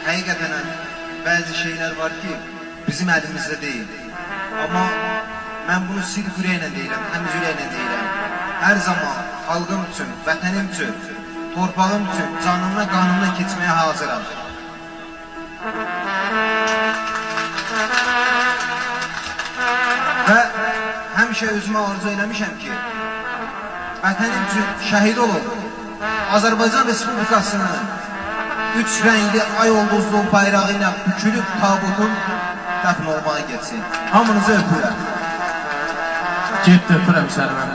Həqiqətən bəzi şeylər var ki, bizim əlimizdə deyil. Amma mən bunu sidq ürəklə deyirəm, təmiz ürəklə deyirəm. Hər zaman xalqım üçün, vətənim üçün, torpağım üçün canımla, qanımla keçməyə hazıram. Və həmişə özümə arzu eləmişəm ki, vətənim üçün şəhid olub, Azərbaycan Respublikasının 3 rəngli ay ulduzlu bayrağı ilə bükülüb tabutun dəfn olmağa getsin. Hamınızı öpürəm. Get öpürəm səni mən.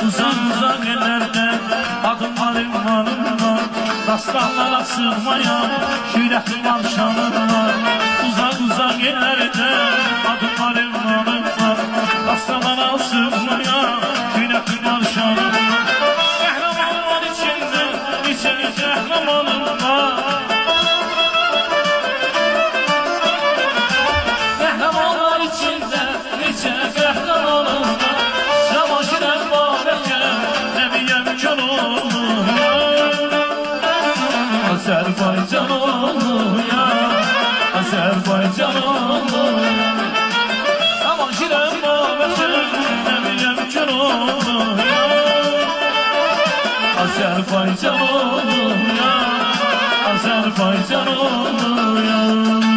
Uzak ellerde adımlarım var, dastanlara sığmayan şürətim var, şanım var. Uzak ellerde adımlarım var, dastanlara sığmayan şürətim var, şanım var. Qəhrəmanlar içində neçə qəhrəmanım var. Qəhrəmanlar içində neçə qəhrəmanım var. Azerbaycan oluya, Azerbaycan oluya. Aman şirem babacım, emiyem kör oluya. Azerbaycan oluya, Azerbaycan oluya.